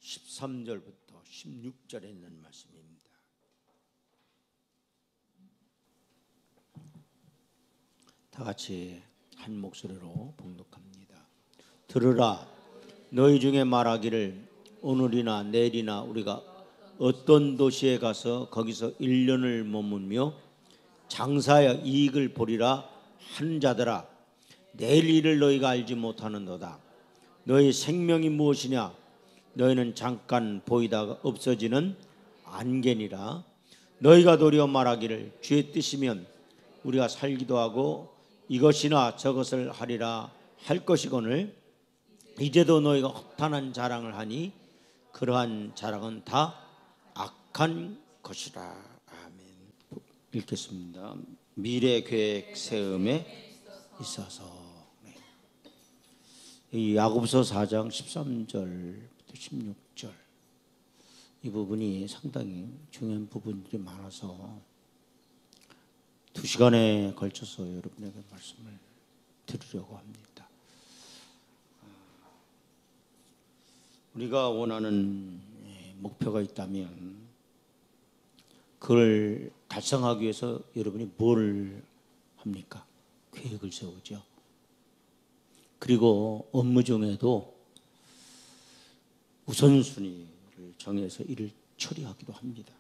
13절부터 16절에 있는 말씀입니다. 다 같이 한 목소리로 봉독합니다. 들으라, 너희 중에 말하기를 오늘이나 내일이나 우리가 어떤 도시에 가서 거기서 1년을 머물며 장사하여 이익을 보리라 하는 자들아, 내일 일을 너희가 알지 못하는도다. 너희 생명이 무엇이냐? 너희는 잠깐 보이다가 없어지는 안개니라. 너희가 도리어 말하기를 주의 뜻이면 우리가 살기도 하고 이것이나 저것을 하리라 할 것이거늘 이제도 너희가 허탄한 자랑을 하니 그러한 자랑은 다 악한 것이라. 아멘. 읽겠습니다. 미래 계획 세움에 있어서 이 야고보서 4장 13절부터 16절 이 부분이 상당히 중요한 부분들이 많아서 2시간에 걸쳐서 여러분에게 말씀을 드리려고 합니다. 우리가 원하는 목표가 있다면 그걸 달성하기 위해서 여러분이 뭘 합니까? 계획을 세우죠. 그리고 업무 중에도 우선순위를 정해서 일을 처리하기도 합니다.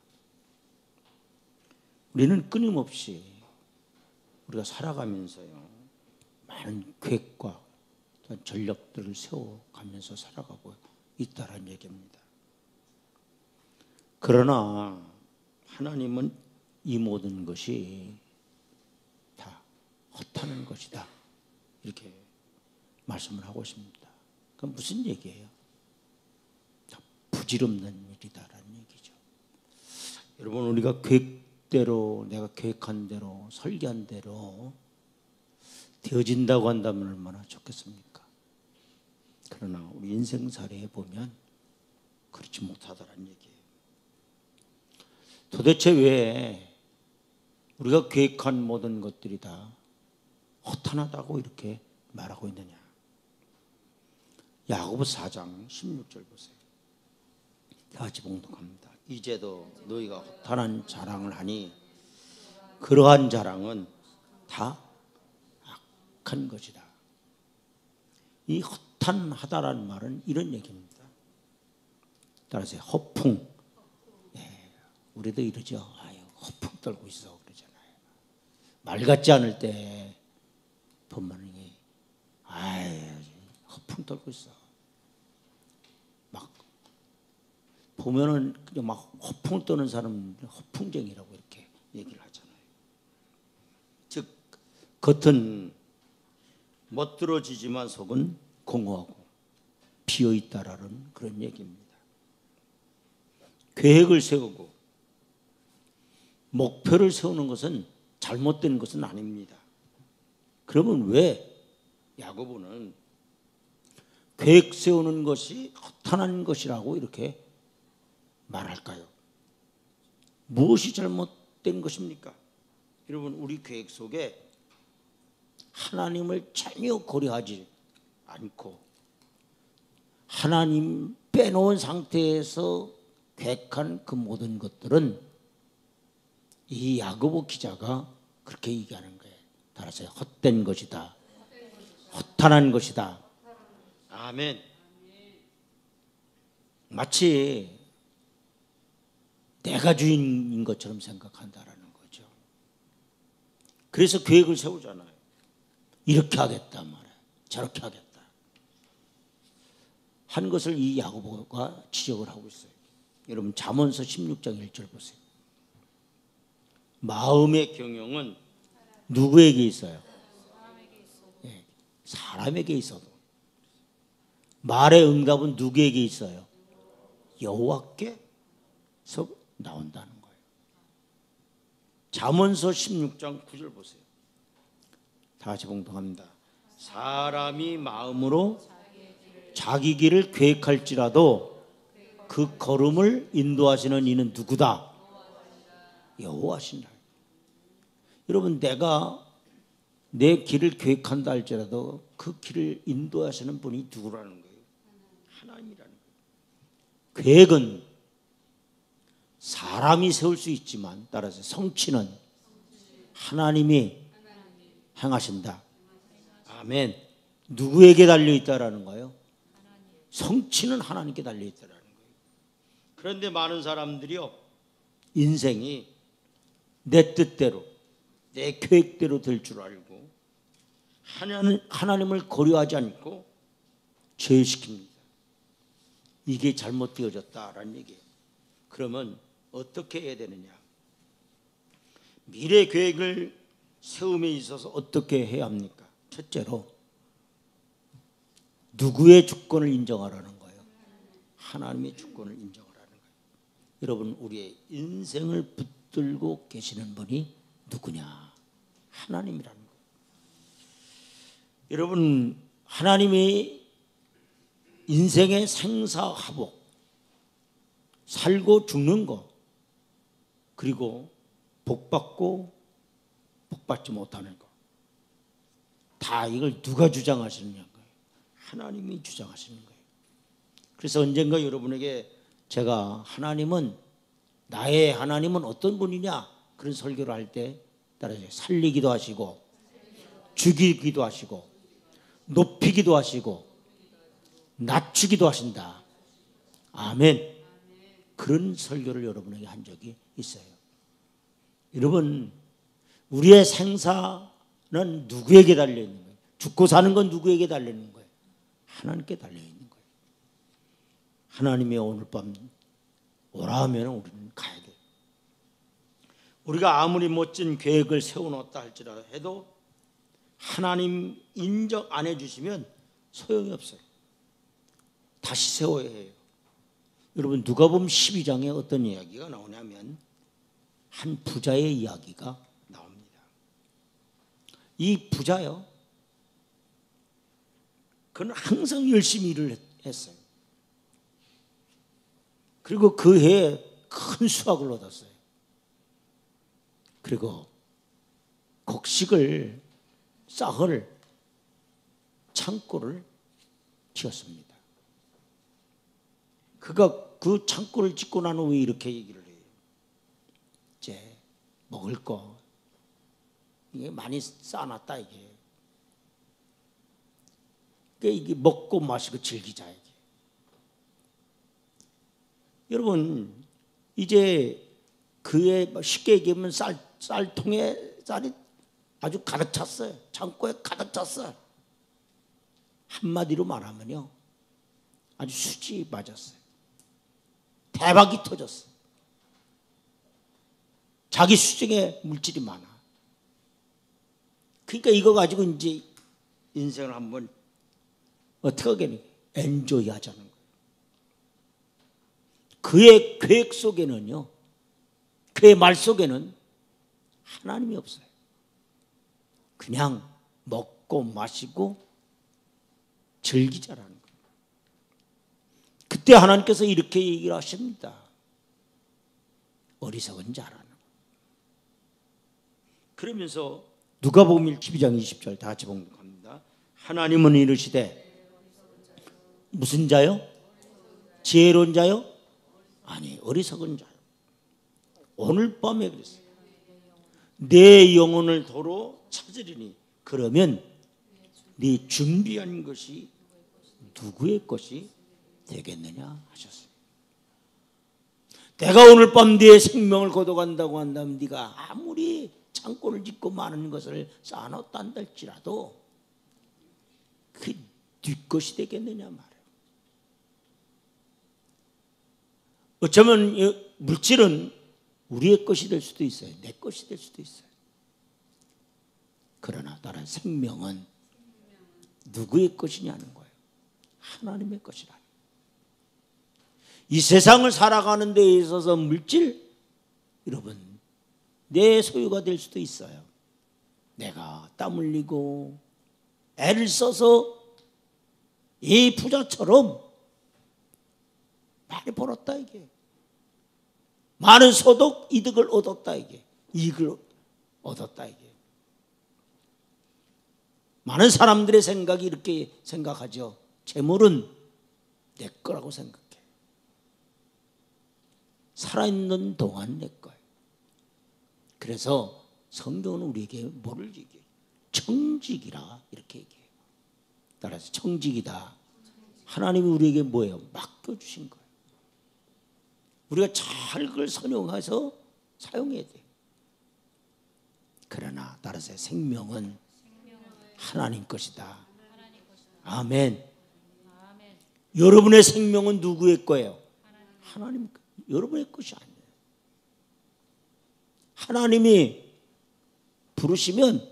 우리는 끊임없이 우리가 살아가면서요, 많은 계획과 전략들을 세워가면서 살아가고 있다라는 얘기입니다. 그러나 하나님은 이 모든 것이 다 허탄한 것이다, 이렇게 말씀을 하고 있습니다. 그럼 무슨 얘기예요? 다 부질없는 일이다라는 얘기죠. 여러분, 우리가 계획대로, 내가 계획한 대로, 설계한 대로 되어진다고 한다면 얼마나 좋겠습니까? 그러나 우리 인생사례에 보면 그렇지 못하다라는 얘기예요. 도대체 왜 우리가 계획한 모든 것들이 다 허탄하다고 이렇게 말하고 있느냐? 야고보서 4장 16절 보세요. 다 같이 봉독합니다. 이제도 너희가 허탄한 자랑을 하니 그러한 자랑은 다 악한 것이다. 이 허탄하다라는 말은 이런 얘기입니다. 따라서 허풍. 네, 우리도 이러죠. 아유, 허풍 떨고 있어 그러잖아요. 말 같지 않을 때 보면 아유, 허풍 떨고 있어. 막 보면은 그냥 막 허풍 떠는 사람 허풍쟁이라고 이렇게 얘기를 하잖아요. 즉 겉은 멋들어지지만 속은 공허하고 비어 있다라는 그런 얘기입니다. 계획을 세우고 목표를 세우는 것은 잘못된 것은 아닙니다. 그러면 왜 야고보는 계획 세우는 것이 허탄한 것이라고 이렇게 말할까요? 무엇이 잘못된 것입니까? 여러분, 우리 계획 속에 하나님을 전혀 고려하지 않고 하나님 빼놓은 상태에서 계획한 그 모든 것들은 이 야고보 기자가 그렇게 얘기하는 거예요. 따라서 헛된 것이다, 허탄한 것이다. 아멘. 마치 내가 주인인 것처럼 생각한다라는 거죠. 그래서 계획을 세우잖아요. 이렇게 하겠다 말이야, 저렇게 하겠다 한 것을 이 야고보가 지적을 하고 있어요. 여러분, 잠언서 16장 1절 보세요. 마음의 경영은 누구에게 있어요? 네, 사람에게 있어도. 말의 응답은 누구에게 있어요? 여호와께서 나온다는 거예요. 잠언서 16장 9절 보세요. 다 같이 봉독합니다. 사람이 마음으로 자기 길을 계획할지라도 그 걸음을 인도하시는 이는 누구다? 여호와시니라. 여러분, 내가 내 길을 계획한다 할지라도 그 길을 인도하시는 분이 누구라는 거예요? 하나님이라는 거예요. 계획은 사람이 세울 수 있지만 따라서 성취는 하나님이 행하신다. 아멘. 누구에게 달려있다라는 거예요? 성취는 하나님께 달려있다라는 거예요. 그런데 많은 사람들이요, 인생이 내 뜻대로 내 계획대로 될 줄 알고 하나님을 고려하지 않고 죄시킵니다. 이게 잘못되어졌다라는 얘기예요. 그러면 어떻게 해야 되느냐? 미래 계획을 세움에 있어서 어떻게 해야 합니까? 첫째로 누구의 주권을 인정하라는 거예요? 하나님의 주권을 인정하라는 거예요. 여러분, 우리의 인생을 붙들고 계시는 분이 누구냐? 하나님이라는 거예요. 여러분, 하나님이 인생의 생사화복, 살고 죽는 거, 그리고 복받고 복받지 못하는 거, 다 이걸 누가 주장하시느냐? 하나님이 주장하시는 거예요. 그래서 언젠가 여러분에게 제가 나의 하나님은 어떤 분이냐, 그런 설교를 할 때 따라서 살리기도 하시고 죽이기도 하시고 높이기도 하시고 낮추기도 하신다. 아멘. 그런 설교를 여러분에게 한 적이 있어요. 여러분, 우리의 생사는 누구에게 달려있는 거예요? 죽고 사는 건 누구에게 달려있는 거예요? 하나님께 달려있는 거예요. 하나님이 오늘 밤 오라 하면 우리는 가야 돼요. 우리가 아무리 멋진 계획을 세워놓았다 할지라도 해도 하나님 인정 안 해주시면 소용이 없어요. 다시 세워야 해요. 여러분, 누가복음 12장에 어떤 이야기가 나오냐면 한 부자의 이야기가 나옵니다. 이 부자요, 그는 항상 열심히 일을 했어요. 그리고 그 해에 큰 수확을 얻었어요. 그리고 곡식을 싹을 창고를 지었습니다. 그가 그 창고를 짓고 난 후에 이렇게 얘기를 해요. 이제 먹을 거 이게 많이 쌓아놨다 이게. 그러니까 이게 먹고 마시고 즐기자 이게. 여러분, 이제 그의 쉽게 얘기하면 쌀통에 쌀이 아주 가득 찼어요. 창고에 가득 찼어요. 한마디로 말하면요, 아주 수지 맞았어요. 대박이 터졌어. 자기 수중에 물질이 많아. 그러니까 이거 가지고 이제 인생을 한번 어떻게 하겠니? 엔조이 하자는 거예요. 그의 계획 속에는요, 그의 말 속에는 하나님이 없어요. 그냥 먹고 마시고 즐기자라는 거예요. 그때 하나님께서 이렇게 얘기를 하십니다. 어리석은 자라는 거예요. 그러면서 누가복음 12장 20절 다 같이 봉독합니다. 하나님은 이르시되 무슨 자요? 지혜로운 자요? 아니, 어리석은 자요. 오늘 밤에 그랬어요. 내 영혼을 도로 찾으리니 그러면 네 준비한 것이 누구의 것이 되겠느냐 하셨어요. 내가 오늘 밤 네 생명을 거둬간다고 한다면 네가 아무리 창고를 짓고 많은 것을 쌓아놓았다 할지라도 그 네 것이 되겠느냐 말이에요. 어쩌면 물질은 우리의 것이 될 수도 있어요. 내 것이 될 수도 있어요. 그러나 다른 생명은 누구의 것이냐는 거예요. 하나님의 것이라. 이 세상을 살아가는 데 있어서 물질, 여러분, 내 소유가 될 수도 있어요. 내가 땀 흘리고 애를 써서 이 부자처럼 많이 벌었다 이게. 많은 소득 이득을 얻었다 이게. 이익을 얻었다 이게. 많은 사람들의 생각이 이렇게 생각하죠. 재물은 내 거라고 생각해. 살아있는 동안 내 거예요. 그래서 성경은 우리에게 뭐를 얘기해요? 청직이라 이렇게 얘기해요. 따라서 청직이다. 하나님이 우리에게 뭐예요? 맡겨주신 거예요. 우리가 잘 그걸 선용해서 사용해야 돼요. 그러나 따라서 생명은 하나님 것이다. 아멘. 여러분의 생명은 누구의 거예요? 하나님 것. 여러분의 것이 아니에요. 하나님이 부르시면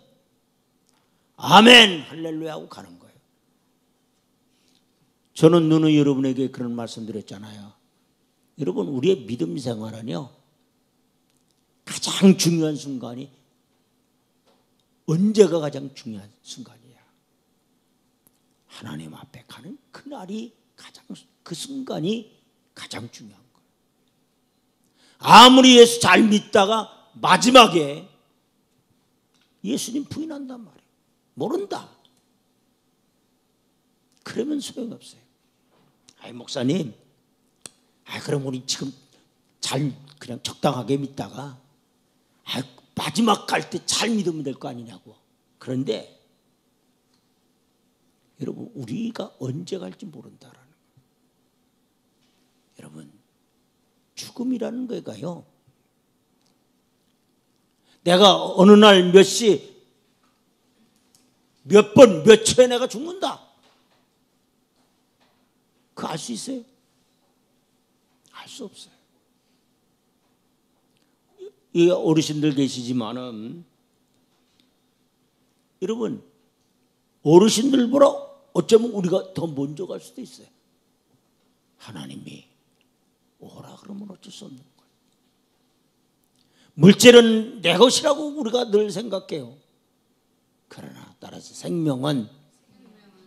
아멘 할렐루야 하고 가는 거예요. 저는 누누이 여러분에게 그런 말씀 드렸잖아요. 여러분, 우리의 믿음 생활은요, 가장 중요한 순간이 언제가 가장 중요한 순간이야? 하나님 앞에 가는 그날이 그 순간이 가장 중요한 거예요. 아무리 예수 잘 믿다가 마지막에 예수님 부인한단 말이에요. 모른다. 그러면 소용없어요. 아이, 목사님, 그럼 우리 지금 잘 그냥 적당하게 믿다가 마지막 갈 때 잘 믿으면 될 거 아니냐고. 그런데 여러분, 우리가 언제 갈지 모른다라는 거예요. 여러분, 죽음이라는 거가요, 내가 어느 날 몇 시 몇 번 몇 초에 내가 죽는다, 그거 알 수 있어요? 알 수 없어요. 이 어르신들 계시지만은 여러분, 어르신들보다 어쩌면 우리가 더 먼저 갈 수도 있어요. 하나님이 오라 그러면 어쩔 수 없는 거예요. 물질은 내 것이라고 우리가 늘 생각해요. 그러나 따라서 생명은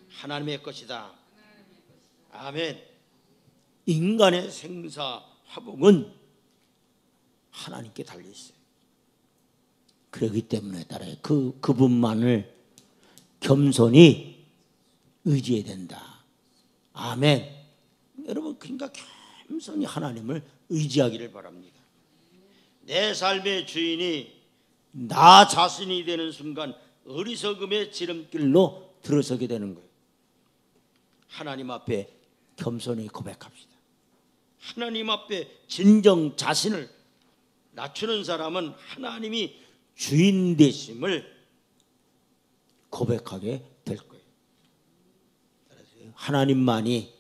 하나님의 것이다. 아멘. 인간의 생사화복은 하나님께 달려 있어요. 그렇기 때문에 따라 그분만을 겸손히 의지해야 된다. 아멘. 여러분, 그러니까 겸손히 하나님을 의지하기를 바랍니다. 내 삶의 주인이 나 자신이 되는 순간 어리석음의 지름길로 들어서게 되는 거예요. 하나님 앞에 겸손히 고백합시다. 하나님 앞에 진정 자신을 낮추는 사람은 하나님이 주인 되심을 고백하게 될 거예요. 하나님만이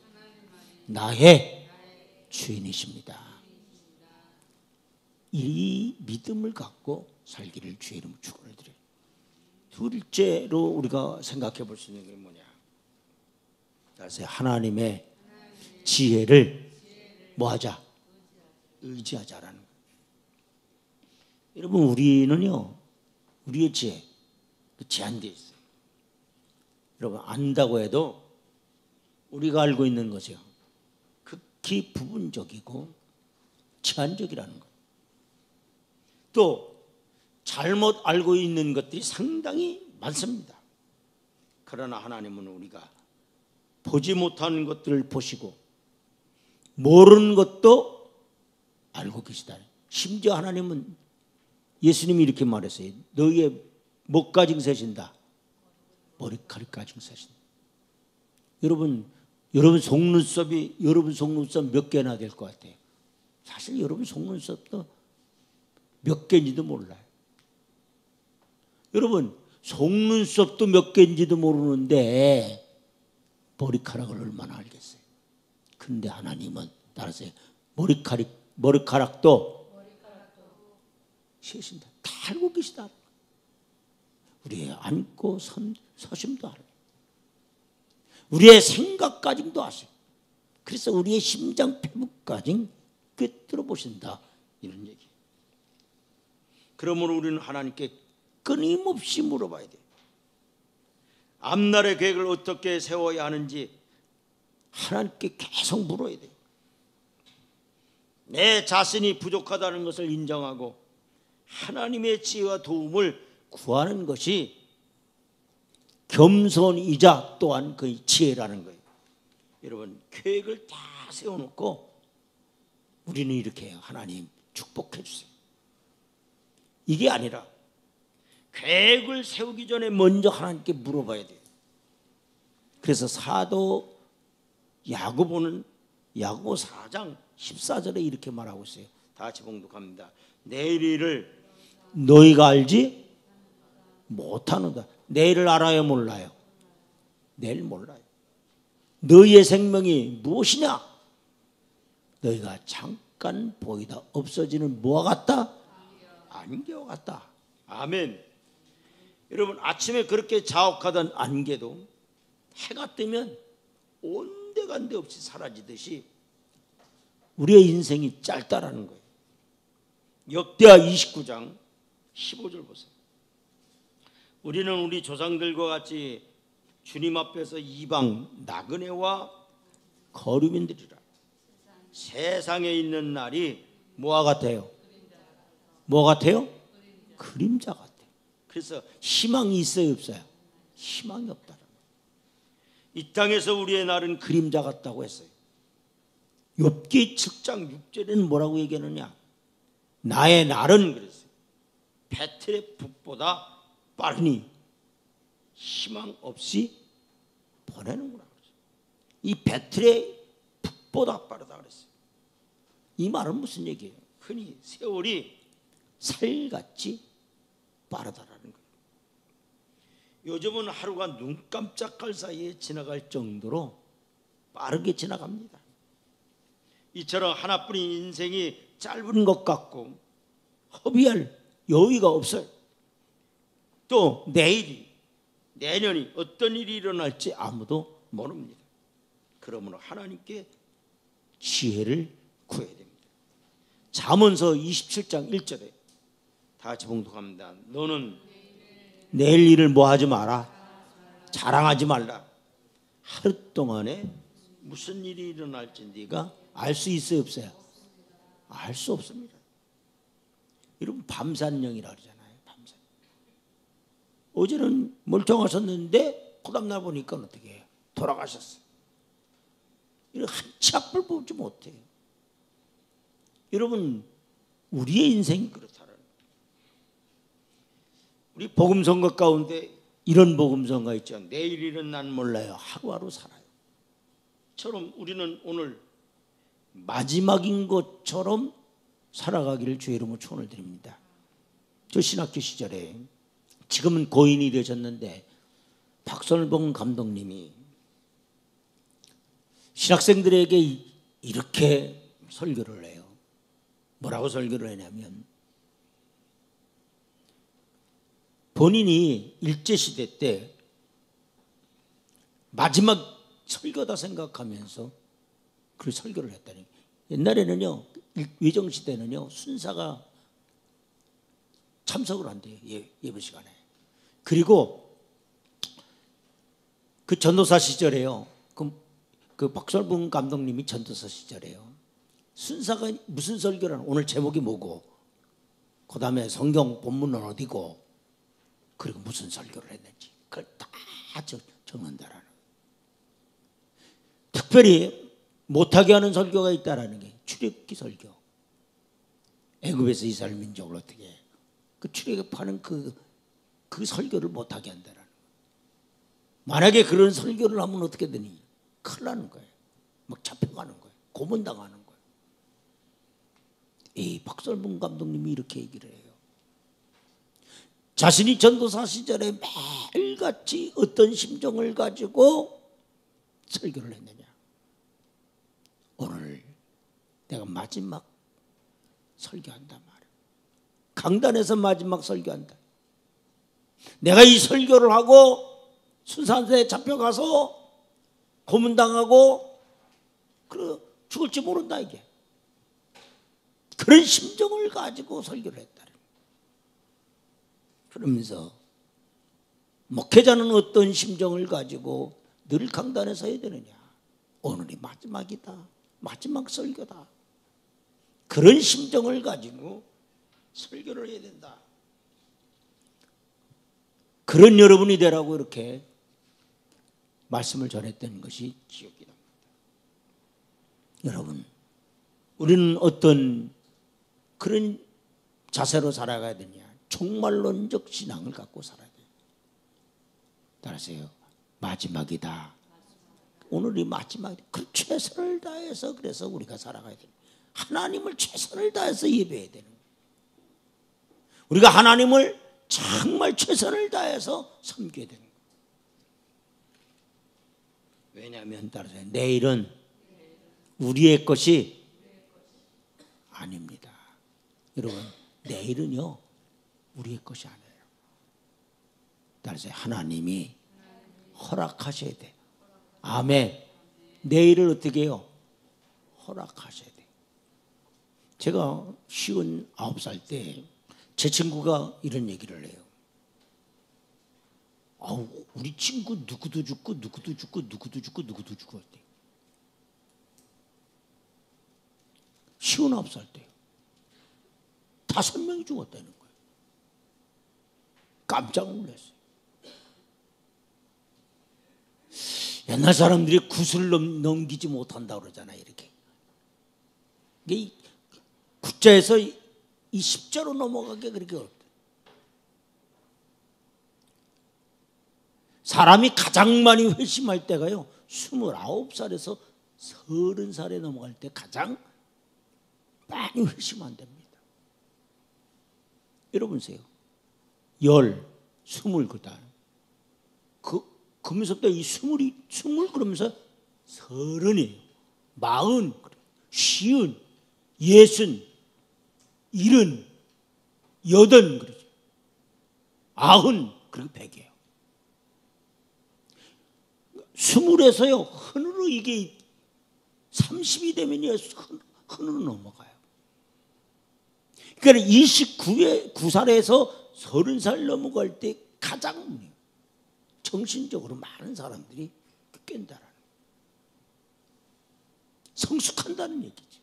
나의 주인이십니다. 이 믿음을 갖고 살기를 주의 이름으로 축원을 드려요. 둘째로 우리가 생각해 볼 수 있는 게 뭐냐? 그래서 하나님의 지혜를 뭐하자? 의지하자라는 거예요. 여러분, 우리는요, 우리의 지혜 제한되어 있어요. 여러분, 안다고 해도 우리가 알고 있는 것이요, 극히 부분적이고 제한적이라는 거예요. 또 잘못 알고 있는 것들이 상당히 많습니다. 그러나 하나님은 우리가 보지 못하는 것들을 보시고 모르는 것도 알고 계시다. 심지어 하나님은, 예수님이 이렇게 말했어요. 너희의 뭐까지 세신다? 머리카락까지 세신다. 여러분 속눈썹 몇 개나 될 것 같아요? 사실 여러분 속눈썹도 몇 개인지도 몰라요. 여러분, 속눈썹도 몇 개인지도 모르는데 머리카락을 얼마나 알겠어요? 근데 하나님은 따라서 머리카락도 세신다. 다 알고 계시다. 우리의 앉고 서심도 알아요. 우리의 생각까지도 아세요. 그래서 우리의 심장 폐부까지 꿰뚫어 보신다, 이런 얘기. 그러므로 우리는 하나님께 끊임없이 물어봐야 돼요. 앞날의 계획을 어떻게 세워야 하는지 하나님께 계속 물어야 돼요. 내 자신이 부족하다는 것을 인정하고 하나님의 지혜와 도움을 구하는 것이 겸손이자 또한 그 지혜라는 거예요. 여러분, 계획을 다 세워놓고 우리는 이렇게 해요. 하나님 축복해 주세요. 이게 아니라 계획을 세우기 전에 먼저 하나님께 물어봐야 돼요. 그래서 사도 야고보는 야고보 4장 14절에 이렇게 말하고 있어요. 다 같이 봉독합니다. 내일 일을 너희가 알지 못하는다. 내일을 알아요, 몰라요? 내일 몰라요. 너희의 생명이 무엇이냐? 너희가 잠깐 보이다 없어지는 뭐와 같다? 안개와 같다. 아멘. 여러분, 아침에 그렇게 자욱하던 안개도 해가 뜨면 온데간데 없이 사라지듯이 우리의 인생이 짧다라는 거예요. 역대하 29장 15절 보세요. 우리는 우리 조상들과 같이 주님 앞에서 이방 나그네와 거류민들이라. 세상에 있는 날이 뭐와 같아요? 뭐 같아요? 그림자 같아요. 그래서 희망이 있어요, 없어요? 희망이 없다. 이 땅에서 우리의 날은 그림자 같다고 했어요. 욥기 7장 6절에는 뭐라고 얘기하느냐? 나의 날은 그랬어요. 배틀의 북보다 빠르니 희망 없이 보내는구나. 이 배틀의 북보다 빠르다 그랬어요. 이 말은 무슨 얘기예요? 흔히 세월이 살같이 빠르다라는 거예요. 요즘은 하루가 눈 깜짝할 사이에 지나갈 정도로 빠르게 지나갑니다. 이처럼 하나뿐인 인생이 짧은 것 같고 허비할 여유가 없어요. 또 내일이, 내년이 어떤 일이 일어날지 아무도 모릅니다. 그러므로 하나님께 지혜를 구해야 됩니다. 잠언서 27장 1절에 다 같이 봉독합니다. 너는 내일 일을 뭐 하지 마라. 자랑하지 말라. 하루 동안에 무슨 일이 일어날지 네가 알 수 있어요, 없어요? 알 수 없습니다. 여러분, 밤산령이라 그러잖아요. 밤산. 어제는 멀쩡하셨는데 그 다음날 보니까 어떻게 해요? 돌아가셨어요. 이런 한치 앞을 보지 못해요. 여러분, 우리의 인생이 그렇다는 거예요. 우리 복음성가 가운데 이런 복음성가 있죠. 내일 일은 난 몰라요. 하루하루 살아요. 처럼 우리는 오늘 마지막인 것처럼 살아가기를 주의 이름으로 축원을 드립니다. 저 신학교 시절에, 지금은 고인이 되셨는데 박설봉 감독님이 신학생들에게 이렇게 설교를 해요. 뭐라고 설교를 하냐면, 본인이 일제시대 때 마지막 설교다 생각하면서 그 설교를 했다니. 옛날에는요, 외정시대는요, 순사가 참석을 한대요. 예배 시간에. 그리고 그 전도사 시절에요, 그 박설봉 감독님이 전도사 시절에요, 순사가 무슨 설교를 하는, 오늘 제목이 뭐고, 그 다음에 성경 본문은 어디고, 그리고 무슨 설교를 했는지 그걸 다 적는다라는 거예요. 특별히 못하게 하는 설교가 있다라는 게 출애굽기 설교. 애굽에서 이스라엘 민족을 어떻게 해. 그 출애굽하는 그 설교를 못하게 한다라는 거예요. 만약에 그런 설교를 하면 어떻게 되니? 큰일 나는 거예요. 막 잡혀가는 거예요. 고문당하는 거예요. 이 박설봉 감독님이 이렇게 얘기를 해요. 자신이 전도사 시절에 매일같이 어떤 심정을 가지고 설교를 했느냐. 오늘 내가 마지막 설교한다 말이야. 강단에서 마지막 설교한다. 내가 이 설교를 하고 순산소에 잡혀가서 고문당하고 죽을지 모른다 이게. 그런 심정을 가지고 설교를 했다. 그러면서 목회자는 어떤 심정을 가지고 늘 강단에 서야 되느냐. 오늘이 마지막이다. 마지막 설교다. 그런 심정을 가지고 설교를 해야 된다. 그런 여러분이 되라고 이렇게 말씀을 전했던 것이 기억이 납니다. 여러분, 우리는 어떤 그런 자세로 살아가야 되냐? 종말론적 신앙을 갖고 살아야 돼요. 따라서요, 마지막이다. 오늘이 마지막이다. 그 최선을 다해서 그래서 우리가 살아가야 돼요. 하나님을 최선을 다해서 예배해야 되는 거예요. 우리가 하나님을 정말 최선을 다해서 섬겨야 되는 거예요. 왜냐하면 따라서 내일은 우리의 것이 아닙니다. 여러분, 내일은요 우리의 것이 아니에요. 따라서 하나님이 허락하셔야 돼요. 아멘. 내일을 어떻게 해요? 허락하셔야 돼요. 제가 59살 때 제 친구가 이런 얘기를 해요. 아우, 우리 친구 누구도 죽고 누구도 죽고 누구도 죽고 누구도 죽고 할 때 59살 때요. 5명이 죽었다는 거예요. 깜짝 놀랐어요. 옛날 사람들이 굿을 넘기지 못한다고 그러잖아요. 이렇게. 이게 굿자에서 이 십자로 넘어가기 그렇게 어렵다. 사람이 가장 많이 회심할 때가요 29살에서 30살에 넘어갈 때 가장 많이 회심한답니다. 여러분 보세요. 10, 20 그다음 그러면서부터 이 20 그러면서 30이에요. 40, 50, 60, 70, 80 그러죠. 90 그리고 100이에요. 20에서요 흔으로 이게 30이 되면요 흔으로 넘어가요. 그러니까 29살에서 30살 넘어갈 때 가장 정신적으로 많은 사람들이 깬다라는 거예요. 성숙한다는 얘기죠.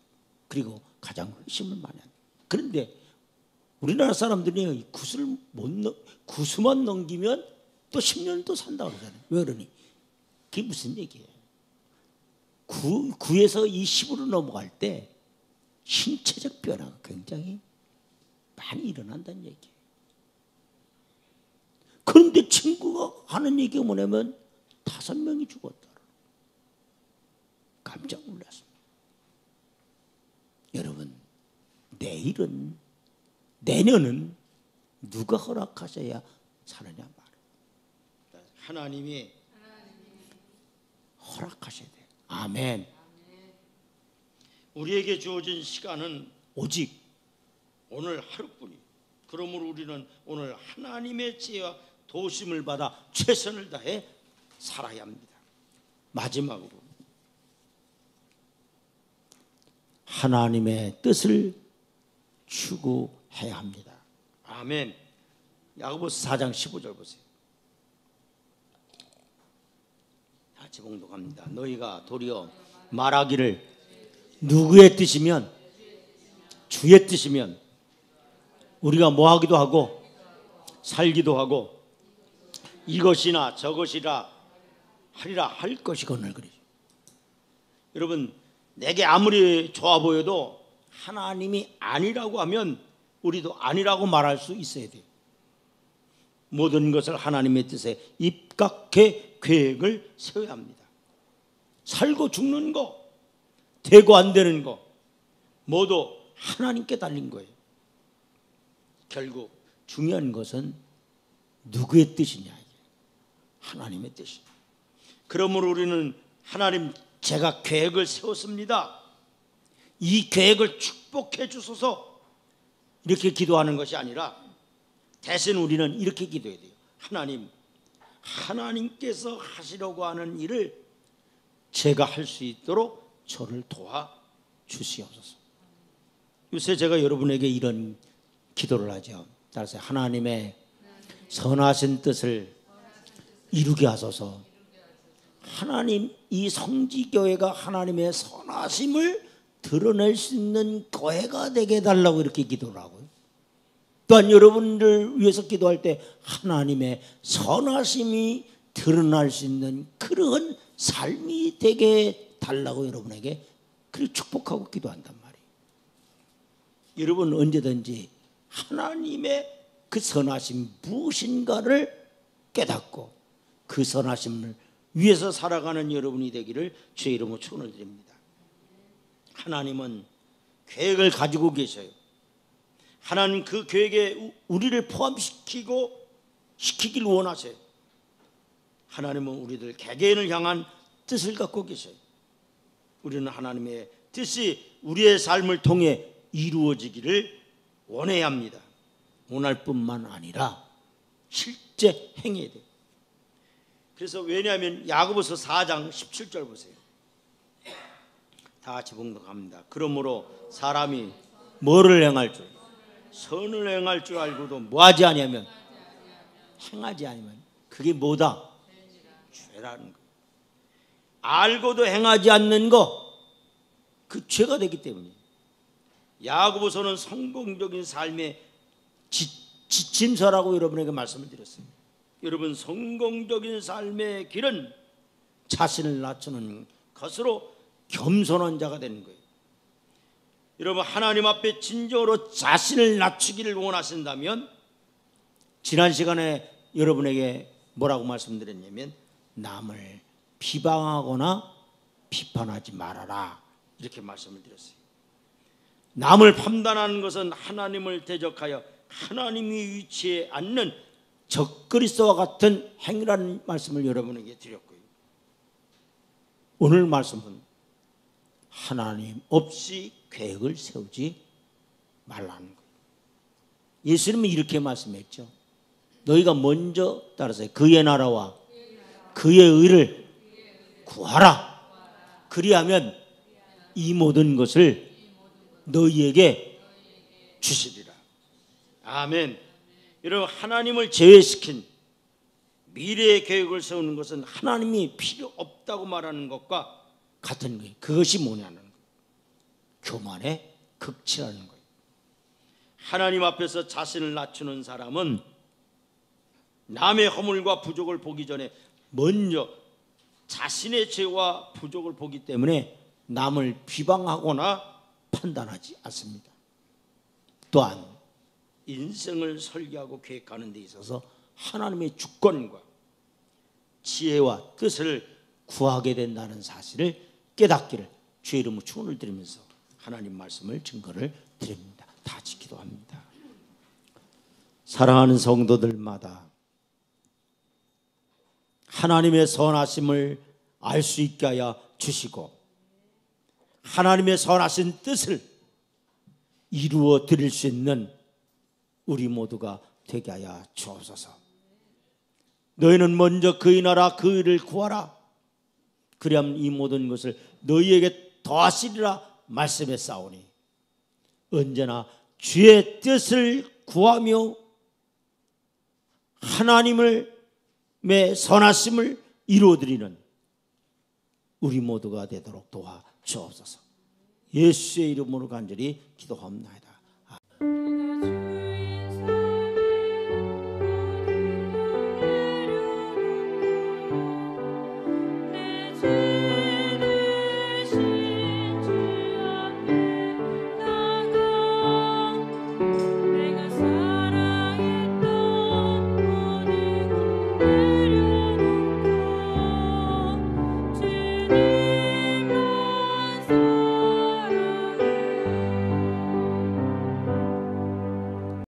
그리고 가장 회심을 많이 한다. 그런데 우리나라 사람들이 구수만 넘기면 또 10년도 산다고 그러잖아요. 왜 그러니? 그게 무슨 얘기예요? 9에서 이 10으로 넘어갈 때 신체적 변화가 굉장히 많이 일어난다는 얘기예요. 그런데 친구가 하는 얘기가 뭐냐면 5명이 죽었다. 깜짝 놀랐습니다. 여러분, 내년은 누가 허락하셔야 사느냐 말이에요. 하나님이 허락하셔야 돼요. 아멘. 우리에게 주어진 시간은 오직 오늘 하루뿐이에요. 그러므로 우리는 오늘 하나님의 지혜와 도우심을 받아 최선을 다해 살아야 합니다. 마지막으로 하나님의 뜻을 추구해야 합니다. 아멘. 야고보서 4장 15절 보세요. 같이 봉독합니다. 너희가 도리어 말하기를 누구의 뜻이면 주의 뜻이면 우리가 뭐 하기도 하고 살기도 하고 이것이나 저것이라 하리라 할 것이거늘 그러죠. 여러분, 내게 아무리 좋아 보여도 하나님이 아니라고 하면 우리도 아니라고 말할 수 있어야 돼요. 모든 것을 하나님의 뜻에 입각해 계획을 세워야 합니다. 살고 죽는 거, 되고 안 되는 거 모두 하나님께 달린 거예요. 결국 중요한 것은 누구의 뜻이냐? 하나님의 뜻이에요. 그러므로 우리는 하나님, 제가 계획을 세웠습니다. 이 계획을 축복해 주소서 이렇게 기도하는 것이 아니라 대신 우리는 이렇게 기도해야 돼요. 하나님, 하나님께서 하시려고 하는 일을 제가 할 수 있도록 저를 도와 주시옵소서. 요새 제가 여러분에게 이런 기도를 하죠. 따라서 하나님의 선하신 뜻을 이루게 하소서. 하나님, 이 성지교회가 하나님의 선하심을 드러낼 수 있는 교회가 되게 해달라고 이렇게 기도를 하고요. 또한 여러분들 위해서 기도할 때 하나님의 선하심이 드러날 수 있는 그런 삶이 되게 달라고 여러분에게 그렇게 축복하고 기도한단 말이에요. 여러분 언제든지 하나님의 그 선하심 무엇인가를 깨닫고 그 선하심을 위해서 살아가는 여러분이 되기를 주의 이름으로 축원을 드립니다. 하나님은 계획을 가지고 계셔요. 하나님 그 계획에 우리를 시키길 원하세요. 하나님은 우리들 개개인을 향한 뜻을 갖고 계셔요. 우리는 하나님의 뜻이 우리의 삶을 통해 이루어지기를 원해야 합니다. 원할 뿐만 아니라 실제 행해야 돼요. 그래서 왜냐하면 야고보서 4장 17절 보세요. 다 같이 봉독합니다. 그러므로 사람이 뭐를 행할 줄, 선을 행할 줄 알고도 뭐하지 아니하면, 행하지 아니하면 그게 뭐다? 죄라는 거. 알고도 행하지 않는 거, 그 죄가 되기 때문에. 야고보서는 성공적인 삶의 지침서라고 여러분에게 말씀을 드렸습니다. 여러분, 성공적인 삶의 길은 자신을 낮추는 것으로 겸손한 자가 되는 거예요. 여러분, 하나님 앞에 진정으로 자신을 낮추기를 원하신다면, 지난 시간에 여러분에게 뭐라고 말씀드렸냐면, 남을 비방하거나 비판하지 말아라, 이렇게 말씀을 드렸어요. 남을 판단하는 것은 하나님을 대적하여 하나님이 위치에 앉는 적그리스도와 같은 행위라는 말씀을 여러분에게 드렸고요. 오늘 말씀은 하나님 없이 계획을 세우지 말라는 거예요. 예수님은 이렇게 말씀했죠. 너희가 먼저 따라서 그의 나라와 그의 의를 구하라. 그리하면 이 모든 것을 너희에게 주시리라. 아멘. 여러분, 하나님을 제외시킨 미래의 계획을 세우는 것은 하나님이 필요 없다고 말하는 것과 같은 거예요. 그것이 뭐냐는 거예요. 교만의 극치라는 거예요. 하나님 앞에서 자신을 낮추는 사람은 남의 허물과 부족을 보기 전에 먼저 자신의 죄와 부족을 보기 때문에 남을 비방하거나 판단하지 않습니다. 또한 인생을 설계하고 계획하는 데 있어서 하나님의 주권과 지혜와 뜻을 구하게 된다는 사실을 깨닫기를 주의 이름으로 축원을 드리면서 하나님 말씀을 증거를 드립니다. 다 같이 기도합니다. 사랑하는 성도들마다 하나님의 선하심을 알 수 있게 하여 주시고 하나님의 선하신 뜻을 이루어 드릴 수 있는 우리 모두가 되게 하여 주옵소서. 너희는 먼저 그의 나라 그 의를 구하라. 그리하면 이 모든 것을 너희에게 더하시리라 말씀했사오니 언제나 주의 뜻을 구하며 하나님의 선하심을 이루어드리는 우리 모두가 되도록 도와 주옵소서. 예수의 이름으로 간절히 기도합니다.